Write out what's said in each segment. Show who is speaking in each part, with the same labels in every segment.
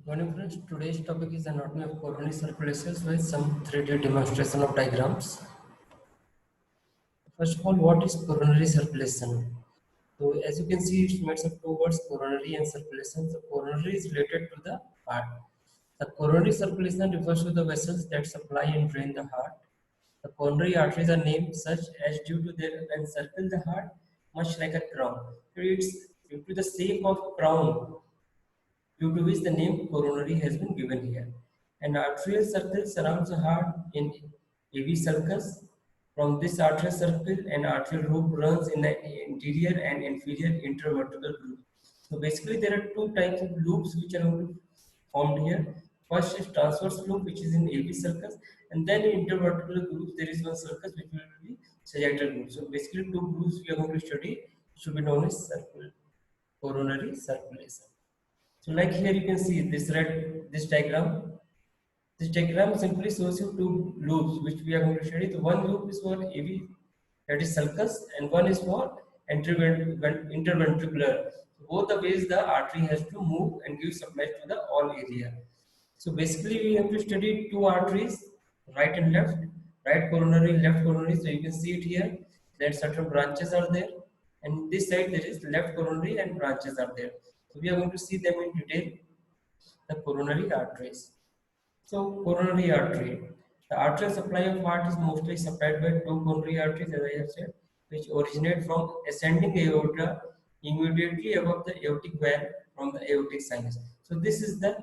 Speaker 1: Morning friends, today's topic is anatomy of coronary circulations with some 3D demonstration of diagrams. First of all, what is coronary circulation? So as you can see, it's made of two words, coronary and circulation. So coronary is related to the heart. The coronary circulation refers to the vessels that supply and drain the heart. The coronary arteries are named such as due to their encircle the heart, much like a crown. So it's due to the shape of crown due to which the name coronary has been given here. An arterial circle surrounds the heart in AV circles. From this arterial circle, an arterial loop runs in the anterior and inferior intervertebral groove. So basically, there are two types of loops which are going to formed here. First is transverse loop, which is in AV circles, and then in intervertebral grooves, there is one circle which will be sagittal groove. So basically, two grooves we are going to study should be known as coronary circulation. So like here you can see this diagram. This diagram simply shows you two loops which we are going to study. The one loop is for AV, that is sulcus, and one is for interventricular. So both the ways the artery has to move and give supply to the all area. So basically we have to study two arteries, right and left, right coronary, left coronary. So you can see it here that certain branches are there, and this side there is left coronary and branches are there. So we are going to see them in detail, the coronary arteries. So coronary artery. The arterial supply of heart is mostly supplied by two coronary arteries, as I have said, which originate from ascending aorta immediately above the aortic valve from the aortic sinus. So this is the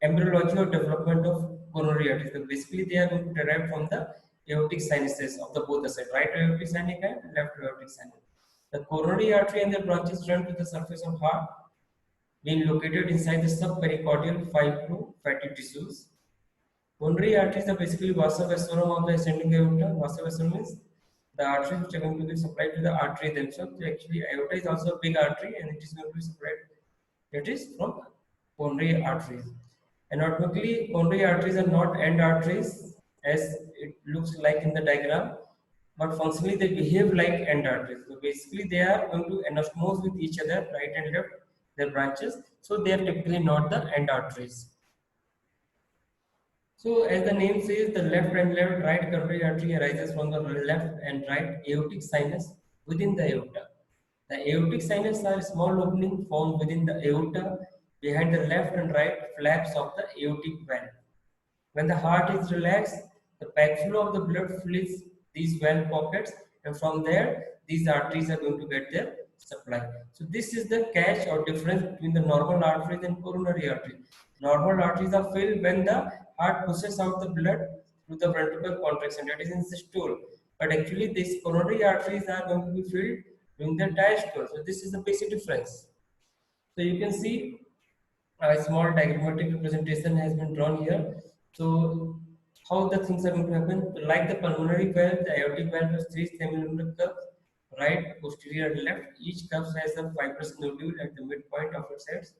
Speaker 1: embryology or development of coronary arteries. So basically, they are going to derive from the aortic sinuses of the both the side, right aortic sinus and left aortic sinus. The coronary artery and their branches run to the surface of heart, being located inside the subpericardial fibro-fatty tissues. Coronary arteries are basically vasa vasorum of the ascending aorta. Vasa vasorum means the arteries which are going to be supplied to the artery themselves. So actually, aorta is also a big artery, and it is going to be supplied. It is from coronary arteries. Anatomically, coronary arteries are not end arteries as it looks like in the diagram, but functionally they behave like end arteries. So basically, they are going to anastomose with each other, right and left, their branches. So they are typically not the end arteries. So as the name says, the left and left right coronary artery arises from the left and right aortic sinus within the aorta. The aortic sinus are small opening formed within the aorta behind the left and right flaps of the aortic valve. When the heart is relaxed, the backflow of the blood fills these valve pockets, and from there, these arteries are going to get their supply. So this is the catch or difference between the normal arteries and coronary arteries. Normal arteries are filled when the heart pushes out the blood through the ventricular contraction, that is in systole. But actually, these coronary arteries are going to be filled during the diastole. So this is the basic difference. So you can see a small diagrammatic representation has been drawn here. So how the things are going to happen? Like the pulmonary valve, the aortic valve has three semilunar curves, right, posterior, and left. Each curve has a fibrous nodule at the midpoint of its heads.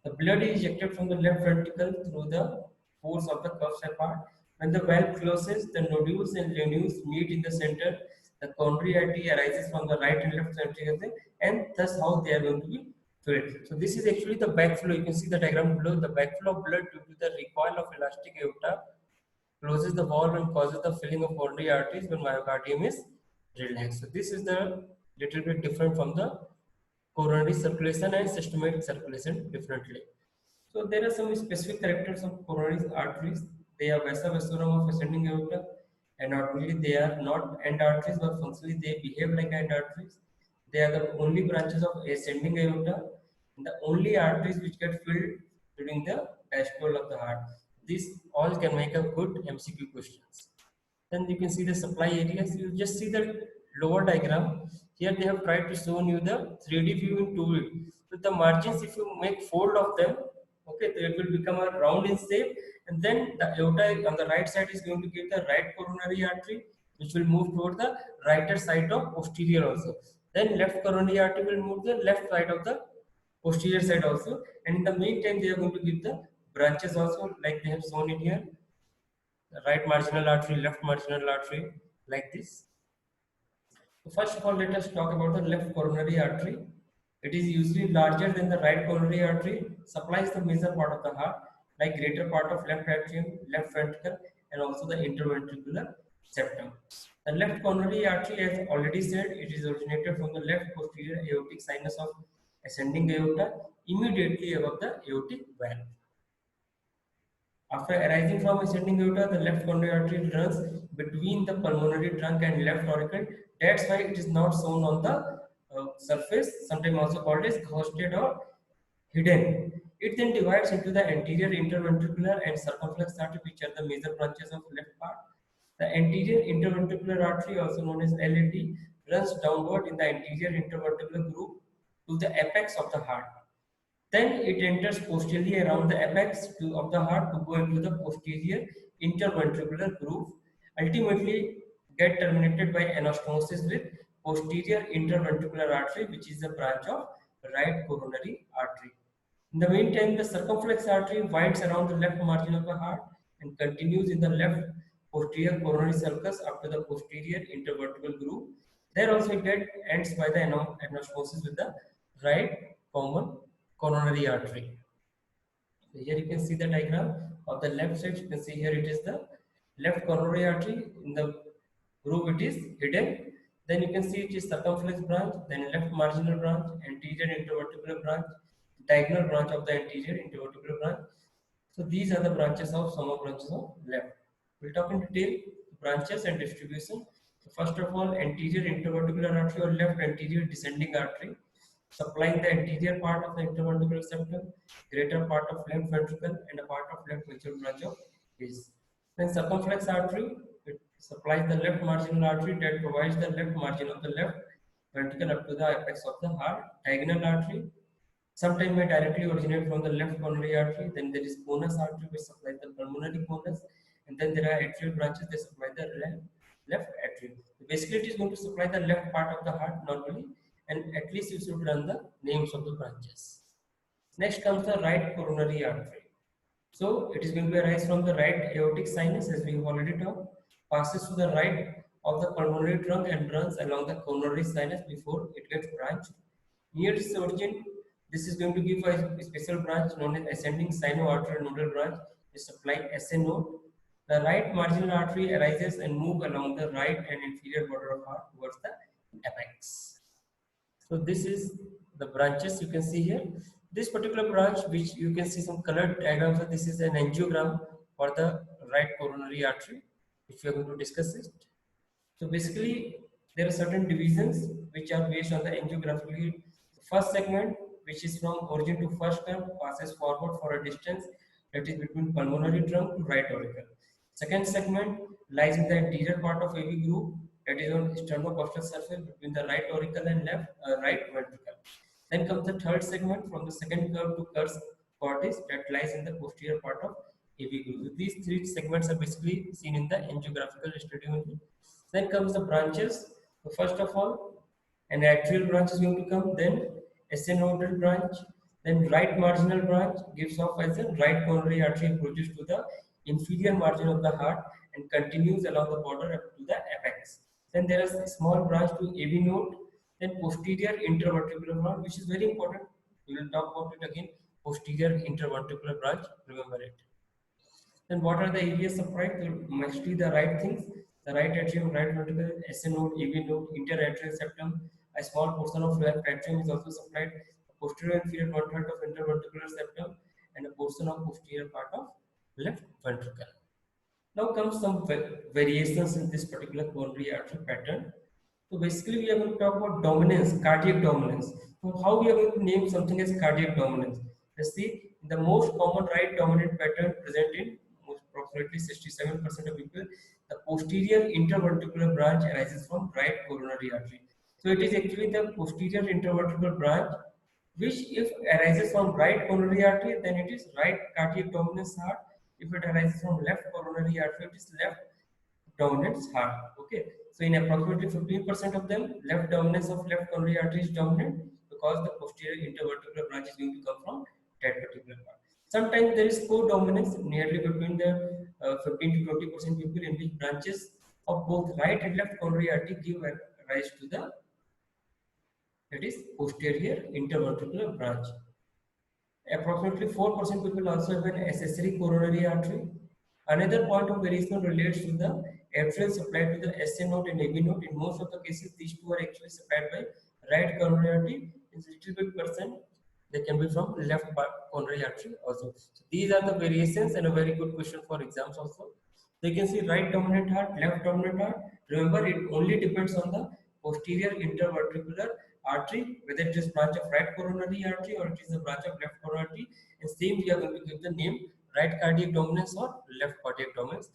Speaker 1: The blood is ejected from the left ventricle through the pores of the curves apart. When the valve closes, the nodules and lanules meet in the center. The coronary artery arises from the right and left ventricle, and thus how they are going to be filled. So this is actually the backflow. You can see the diagram below. The backflow of blood due to the recoil of elastic aorta closes the valve and causes the filling of coronary arteries when myocardium is relaxed. So this is the little bit different from the coronary circulation and systemic circulation differently. So there are some specific characters of coronary arteries. They are vasa vasorum of ascending aorta, and normally they are not end arteries, but functionally they behave like end arteries. They are the only branches of ascending aorta, and the only arteries which get filled during the diastole of the heart. These all can make a good MCQ questions. Then you can see the supply areas. You just see the lower diagram. Here they have tried to show you the 3D view in 2D. So the margins, if you make fold of them, okay, it will become a round in shape, and then the aorta on the right side is going to give the right coronary artery, which will move toward the right side of posterior also. Then left coronary artery will move the left side of the posterior side also, and in the meantime they are going to give the branches also, like they have shown it here, the right marginal artery, left marginal artery, like this. So first of all, let us talk about the left coronary artery. It is usually larger than the right coronary artery, supplies the major part of the heart, like greater part of left atrium, left ventricle, and also the interventricular septum. The left coronary artery, as already said, it is originated from the left posterior aortic sinus of ascending aorta, immediately above the aortic valve. After arising from ascending aorta, the left coronary artery runs between the pulmonary trunk and left auricle. That's why it is not shown on the surface, sometimes also called as ghosted or hidden. It then divides into the anterior interventricular and circumflex artery, which are the major branches of left part. The anterior interventricular artery, also known as LAT, runs downward in the anterior interventricular groove to the apex of the heart. Then it enters posteriorly around the apex of the heart to go into the posterior interventricular groove, ultimately get terminated by anastomosis with posterior interventricular artery, which is a branch of right coronary artery. In the meantime, the circumflex artery winds around the left margin of the heart and continues in the left posterior coronary sulcus up to the posterior intervertebral groove. There also it ends by the anastomosis with the right common coronary artery. So here you can see the diagram of the left side. You can see here it is the left coronary artery. In the groove it is hidden. Then you can see it is circumflex branch, then left marginal branch, anterior intervertebral branch, diagonal branch of the anterior intervertebral branch. So these are the branches of some of branches of left. We'll talk in detail branches and distribution. So first of all, anterior intervertebral artery or left anterior descending artery, supplying the anterior part of the interventricular septum, greater part of left ventricle, and a part of left ventral branch of his. Then circumflex artery, it supplies the left marginal artery that provides the left margin of the left ventricle up to the apex of the heart. Diagonal artery, sometimes may directly originate from the left coronary artery. Then there is conus artery which supplies the pulmonary conus, and then there are atrial branches that supply the left atrium. Basically, it is going to supply the left part of the heart normally, and at least you should learn the names of the branches. Next comes the right coronary artery. So it is going to arise from the right aortic sinus, as we have already talked, passes to the right of the pulmonary trunk and runs along the coronary sinus before it gets branched. Near its origin, this is going to give a special branch known as ascending sino-arterial branch, which supply SA node. The right marginal artery arises and moves along the right and inferior border of heart towards the apex. So this is the branches you can see here. This particular branch, which you can see some colored diagrams, this is an angiogram for the right coronary artery, which we are going to discuss it. So basically, there are certain divisions which are based on the angiography. First segment, which is from origin to first curve, passes forward for a distance that is between pulmonary trunk to right auricle. Second segment lies in the anterior part of AV groove, that is on sternocostal surface between the right auricle and right ventricle. Then comes the third segment from the second curve to curs cordis that lies in the posterior part of AV groove. These three segments are basically seen in the angiographical study only. Then comes the branches. So first of all, an atrial branch is going to come, then SA nodal branch, then right marginal branch gives off as a right coronary artery approaches to the inferior margin of the heart and continues along the border up to the apex. Then there is a small branch to AV node, then posterior intervertebral branch, which is very important. We will talk about it again. Posterior intervertebral branch, remember it. Then what are the areas of right? Mostly the right things. The right atrium, right ventricle, SA node, AV node, interatrial septum. A small portion of left atrium is also supplied. Posterior inferior one-third of interventricular septum and a portion of posterior part of left ventricle. Now comes some variations in this particular coronary artery pattern. So basically we are going to talk about dominance, cardiac dominance. So how we are going to name something as cardiac dominance? Let's see, the most common right dominant pattern present in approximately 67% of people, the posterior intervertebral branch arises from right coronary artery. So it is actually the posterior intervertebral branch which if arises from right coronary artery, then it is right cardiac dominance heart. If it arises from left coronary artery, it is left dominance heart. Okay, so in approximately 15% of them, left dominance of left coronary artery is dominant because the posterior intervertebral branch is going to come from that particular part. Sometimes there is co-dominance nearly between the 15 to 20% people in which branches of both right and left coronary artery give rise to the that is posterior interventricular branch. Approximately 4% people also have an accessory coronary artery. Another point of variation relates to the arterial supply to the SA node and AB node. In most of the cases, these two are actually supplied by right coronary artery. In little bit percent, they can be from left coronary artery also. So these are the variations and a very good question for exams also. So you can see right dominant heart, left dominant heart. Remember, it only depends on the posterior interventricular artery, whether it is branch of right coronary artery or it is a branch of left coronary artery. And same we are going to give the name right cardiac dominance or left cardiac dominance.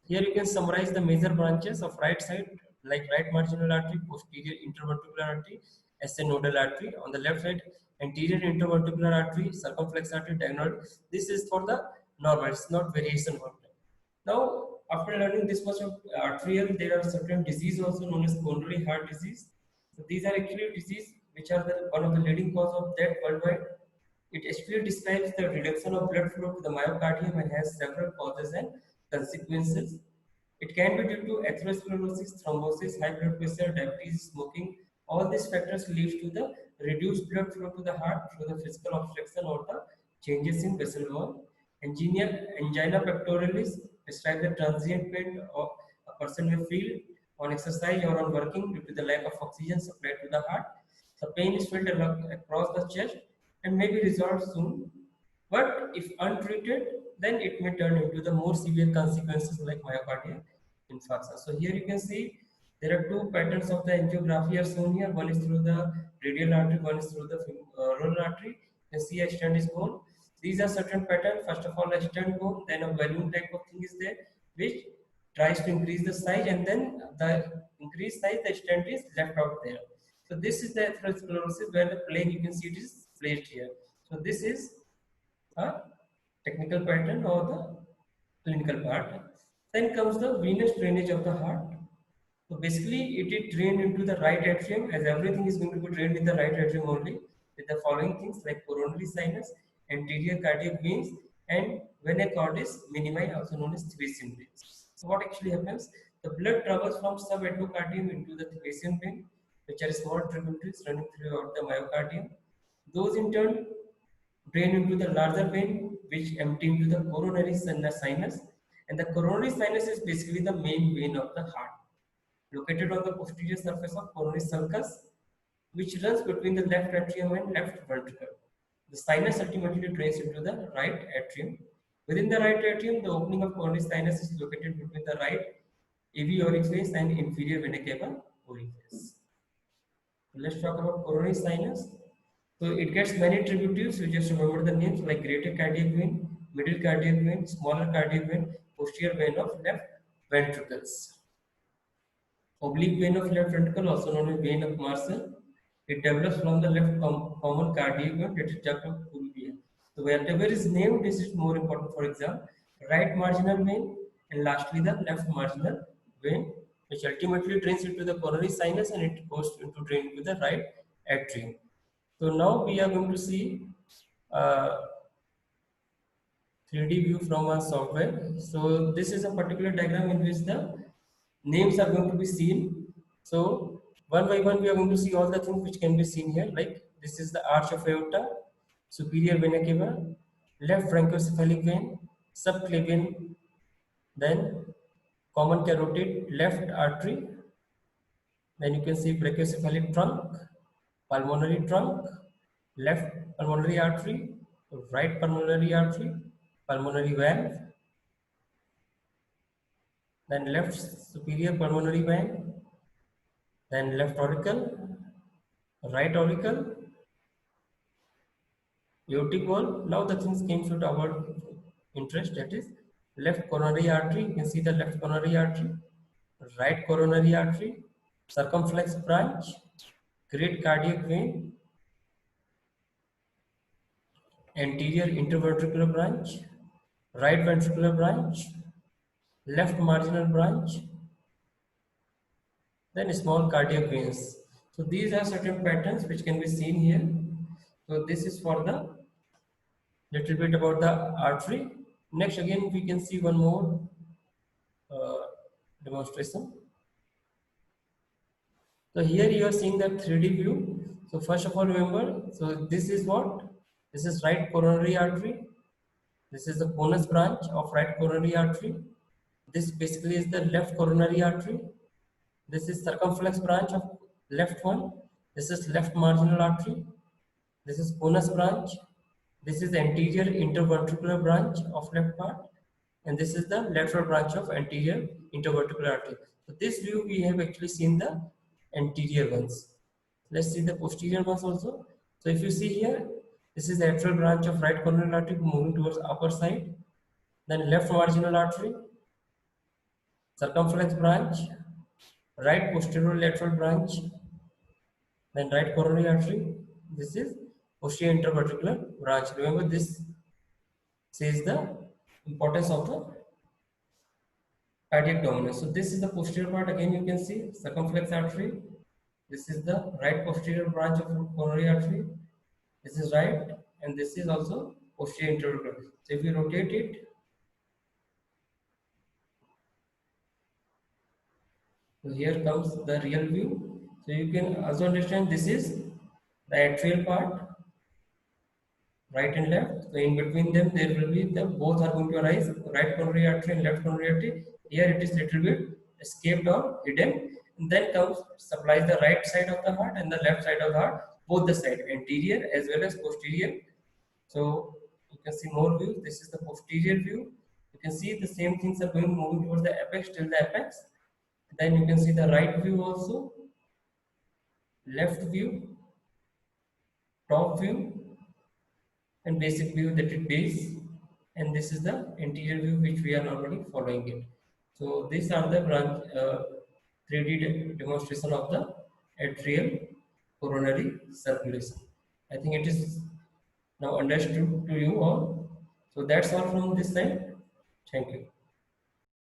Speaker 1: Here you can summarize the major branches of right side like right marginal artery, posterior interventricular artery, SA nodal artery. On the left side, anterior interventricular artery, circumflex artery, diagonal. This is for the normal, it's not variation for that. Now, after learning this much of arterial, there are certain diseases also known as coronary heart disease. So these are actually disease which are one of the leading cause of death worldwide. It actually describes the reduction of blood flow to the myocardium and has several causes and consequences. It can be due to atherosclerosis, thrombosis, high blood pressure, diabetes, smoking. All these factors lead to the reduced blood flow to the heart through the physical obstruction or the changes in vessel wall. Angina pectoralis describes the transient pain of a person may feel on exercise or on working due to the lack of oxygen supplied to the heart. The pain is felt across the chest and may be resolved soon. But if untreated, then it may turn into the more severe consequences like myocardial infarction. So here you can see there are two patterns of the angiography are shown here. One is through the radial artery, one is through the rural artery. You can see a stent is bone. These are certain patterns. First of all, a stent bone, then a balloon type of thing is there, which tries to increase the size, and then the increased size, the stent is left out there. So this is the atherosclerosis where the plane you can see it is placed here. So this is a technical pattern or the clinical part. Then comes the venous drainage of the heart. So basically, it is drained into the right atrium, as everything is going to be drained in the right atrium only, with the following things like coronary sinus, anterior cardiac veins, and vena cordis minimi, also known as Thracian veins. So what actually happens? The blood travels from subendocardium into the Thracian vein, which are small tributaries running throughout the myocardium. Those in turn drain into the larger vein, which empty into the coronary sinus. And the coronary sinus is basically the main vein of the heart, located on the posterior surface of coronary sulcus, which runs between the left atrium and left ventricle. The sinus ultimately drains into the right atrium. Within the right atrium, the opening of coronary sinus is located between the right AV orifice and inferior vena cava orifice. Let's talk about coronary sinus. So it gets many tributaries. You just remember the names like greater cardiac vein, middle cardiac vein, smaller cardiac vein, posterior vein of left ventricles. Oblique vein of left ventricle, also known as vein of Marshall, it develops from the left common cardiac vein, that is duct of Purvia. So wherever is named, this is more important for example. Right marginal vein and lastly the left marginal vein, which ultimately drains into the coronary sinus and it goes into drain into the right atrium. So now we are going to see 3D view from our software. So this is a particular diagram in which the names are going to be seen. So one by one we are going to see all the things which can be seen here. Like this is the arch of aorta, superior vena cava, left branchiocephalic vein, subclavian, then common carotid, left artery, then you can see brachiocephalic trunk, pulmonary trunk, left pulmonary artery, right pulmonary artery, pulmonary valve, then left superior pulmonary vein, then left auricle, right auricle, aortic wall. Now the things came to our interest, that is left coronary artery. You can see the left coronary artery, right coronary artery, circumflex branch, great cardiac vein, anterior interventricular branch, right ventricular branch, left marginal branch, then small cardiac veins. So these are certain patterns which can be seen here. So this is for the little bit about the artery. Next again we can see one more uh, demonstration. So here you are seeing the 3D view. So first of all, remember, so this is what? This is right coronary artery. This is the conus branch of right coronary artery. This basically is the left coronary artery. This is circumflex branch of left one. This is left marginal artery. This is conus branch. This is the anterior interventricular branch of left part. And this is the lateral branch of anterior intervertebral artery. So this view we have actually seen the anterior ones. Let's see the posterior ones also. So if you see here, this is the lateral branch of right coronary artery moving towards upper side. Then left marginal artery, circumflex branch, right posterior lateral branch, then right coronary artery. This is posterior intervertebral branch. Remember, this says the importance of the cardiac dominance. So this is the posterior part. Again, you can see circumflex artery. This is the right posterior branch of coronary artery. This is right, and this is also posterior intervertebral. So if you rotate it, so here comes the real view. So you can also understand this is the atrial part, right and left. So in between them, there will be the both are going to arise, right coronary artery and left coronary artery. Here it is little bit escaped or hidden. And then comes supplies the right side of the heart and the left side of the heart, both the side, anterior as well as posterior. So you can see more views. This is the posterior view. You can see the same things are going moving towards the apex till the apex. Then you can see the right view also, left view, top view, and basic view that it base, and this is the anterior view which we are normally following it. So these are the branch 3D demonstration of the atrial coronary circulation. I think it is now understood to you all. So that's all from this side. Thank you.